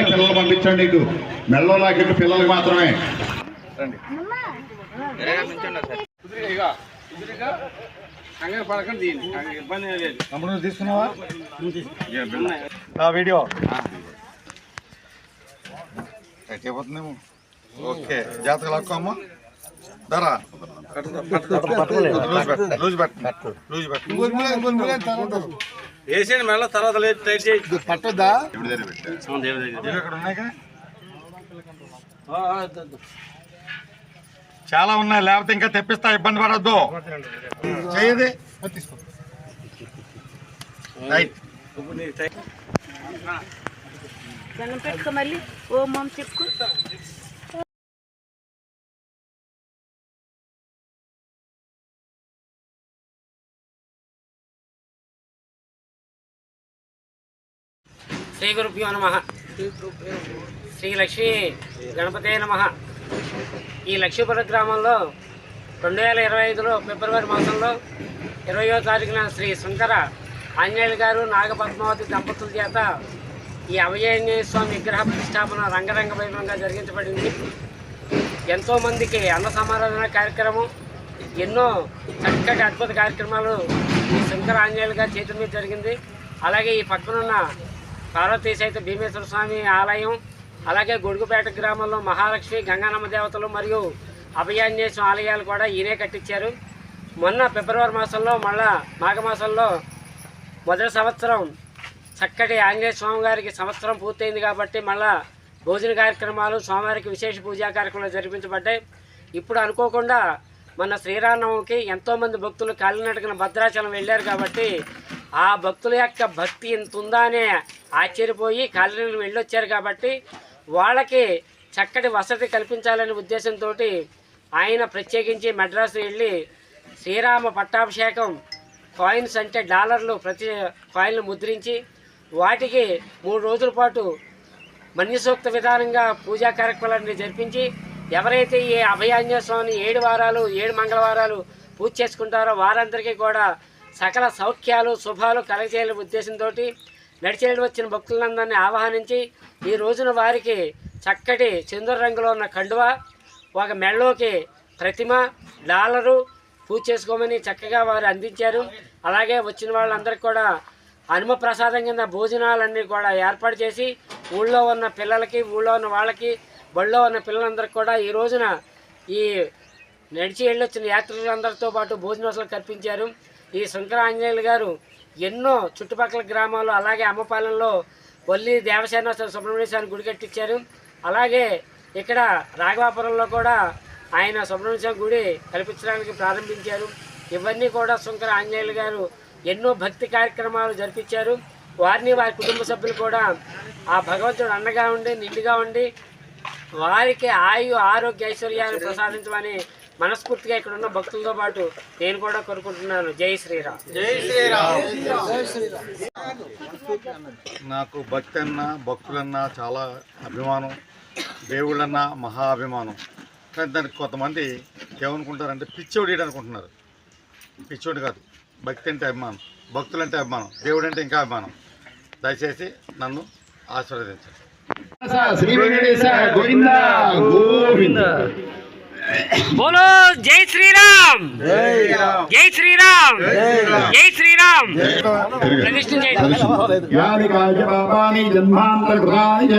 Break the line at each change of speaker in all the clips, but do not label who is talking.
పిల్లలు పంపించండి. ఇటు మెల్లోలాకి ఇటు పిల్లలకి మాత్రమే. తమ్ముడు తీసుకున్నావా వీడియో అయిపోతుందేమో. ఓకే, జాతర లాక్కమ్మా ధరా
వేసేయండి మళ్ళీ తర్వాత టైట్ చేయి.
పట్టొద్దా?
ఇక్కడ ఉన్నాయి
చాలా ఉన్నాయి, లేకపోతే ఇంకా తెప్పిస్తా, ఇబ్బంది పడద్దు. చేయది
మళ్ళీ ఓ మమ్మ చెప్పు.
శ్రీ గురుభ్యో నమః. శ్రీ లక్ష్మీ గణపతే నమః. ఈ లక్ష్మీపురం గ్రామంలో 2025లో ఫిబ్రవరి మాసంలో 20వ తారీఖున శ్రీ శంకర ఆంజనేయులు గారు నాగపద్మావతి దంపతుల చేత ఈ అభయాంజనేయ స్వామి విగ్రహ ప్రతిష్టాపన రంగరంగ వైభవంగా జరిగించబడింది. ఎంతోమందికి అన్న సమారాధన కార్యక్రమం, ఎన్నో చక్కటి అద్భుత కార్యక్రమాలు ఈ శంకర ఆంజనేయులు గారి చేతుల మీద జరిగింది. అలాగే ఈ పక్కనున్న పార్వతీ సహిత భీమేశ్వర స్వామి ఆలయం, అలాగే గొడుగుపేట గ్రామంలో మహాలక్ష్మి, గంగానమ్మ దేవతలు మరియు అభయాంజనేయ స్వామి ఆలయాలు కూడా ఈయనే కట్టించారు. మొన్న ఫిబ్రవరి మాసంలో మళ్ళా మాఘమాసంలో మొదటి సంవత్సరం చక్కటి ఆంజనేయ స్వామి గారికి సంవత్సరం పూర్తయింది కాబట్టి మళ్ళా భోజన కార్యక్రమాలు, స్వామివారికి విశేష పూజా కార్యక్రమాలు జరిపించబడ్డాయి. ఇప్పుడు అనుకోకుండా మన శ్రీరామనవమికి ఎంతోమంది భక్తులు కాలినడకన భద్రాచలం వెళ్ళారు కాబట్టి ఆ భక్తుల యొక్క భక్తి ఎంత ఉందా అనే ఆశ్చర్యపోయి కాలినడకన వెళ్ళొచ్చారు కాబట్టి వాళ్ళకి చక్కటి వసతి కల్పించాలనే ఉద్దేశంతో ఆయన ప్రత్యేకించి మద్రాసు వెళ్ళి శ్రీరామ పట్టాభిషేకం కాయిన్స్ అంటే డాలర్లు ప్రతి కాయిన్లు ముద్రించి వాటికి 3 రోజుల పాటు మన్యసూక్త విధానంగా పూజా కార్యక్రమాలన్నీ జరిపించి ఎవరైతే ఈ అభయాంజనేయ స్వామిని 7 వారాలు 7 మంగళవారాలు పూజ చేసుకుంటారో వారందరికీ కూడా సకల సౌఖ్యాలు శుభాలు కలగజేయాలనే ఉద్దేశంతో నడిచేళ్ళు వచ్చిన భక్తులందరినీ ఆహ్వానించి ఈ రోజున వారికి చక్కటి సింధూర రంగులో ఉన్న కండువా, ఒక మెళ్ళలోకి ప్రతిమ, డాలరు పూజ చేసుకోమని చక్కగా వారు అందించారు. అలాగే వచ్చిన వాళ్ళందరికీ కూడా హనుమ ప్రసాదం కింద భోజనాలన్నీ కూడా ఏర్పాటు చేసి ఊళ్ళో ఉన్న పిల్లలకి, ఊళ్ళో ఉన్న వాళ్ళకి, బళ్ళో ఉన్న పిల్లలందరికీ కూడా ఈ రోజున ఈ నడిచి వెళ్ళొచ్చిన యాత్రికులందరితో పాటు భోజనవసలు కల్పించారు. ఈ శంకర ఆంజనేయులు గారు ఎన్నో చుట్టుపక్కల గ్రామాలు, అలాగే అమ్మపాలెంలో వల్లి దేవసేన సుబ్రహ్మణ్య స్వామి గుడి కట్టించారు. అలాగే ఇక్కడ రాఘవాపురంలో కూడా ఆయన సుబ్రహ్మణ్య స్వామి గుడి కల్పించడానికి ప్రారంభించారు. ఇవన్నీ కూడా శంకర ఆంజనేయులు గారు ఎన్నో భక్తి కార్యక్రమాలు జరిపించారు. వారిని వారి కుటుంబ సభ్యులు కూడా ఆ భగవంతుడు అండగా ఉండి నిండుగా ఉండి వారికి ఆయు ఆరోగ్య ఐశ్వర్యాన్ని ప్రసాదించమని మనస్ఫూర్తిగా ఇక్కడ ఉన్న భక్తులతో పాటు నేను కూడా కోరుకుంటున్నాను. జై శ్రీరామ్.
జై శ్రీరామ్.
నాకు భక్తి అన్నా భక్తులన్నా చాలా అభిమానం, దేవుళ్ళన్నా మహా అభిమానం. కానీ దానికి కొంతమంది ఏమనుకుంటారంటే పిచ్చోడి అనుకుంటున్నారు. పిచ్చోడి కాదు, భక్తి అంటే అభిమానం, భక్తులంటే అభిమానం, దేవుడు అంటే ఇంకా అభిమానం. దయచేసి నన్ను ఆశీర్వదించండి.
శ్రీ వెంకటేశ గోవింద గోవింద.
बोलो जय श्री राम, जय श्री राम, जय श्री राम.
यानिकाय पापानि जन्मान्तरकृतानि च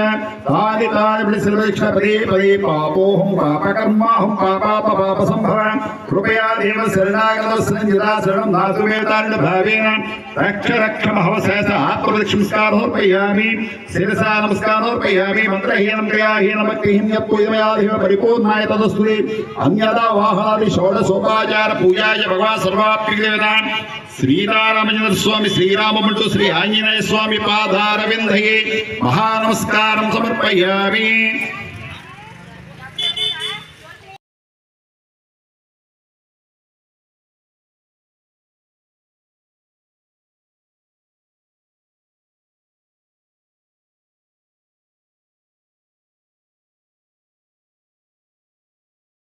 तानि सर्वेक्षण पदे पदे पापोऽहं पापकर्माहं पापापपापसम्भवं कृपया देव शरणागतः संजिता शरणं दातु मे तारुण्यभावेन रक्ष रक्ष महवशेष आत्मप्रदक्षिणस्कारोर्पयामि शिरसा नमस्कारोर्पयामि मन्त्रहीनं क्रियाहीनं भक्तिहीनं यत्पूजमयाधिव परिपूर्णाय तदस्तुते अन्यदा वाहनादि षोडशोपाचार पूजाय भगवान् सर्वाप्तिदेवतां श्रीरामचंद्र स्वामी श्रीराममंटू श्री आंजनेय स्वामी पादारविंदये महानमस्कारं समर्पयामि.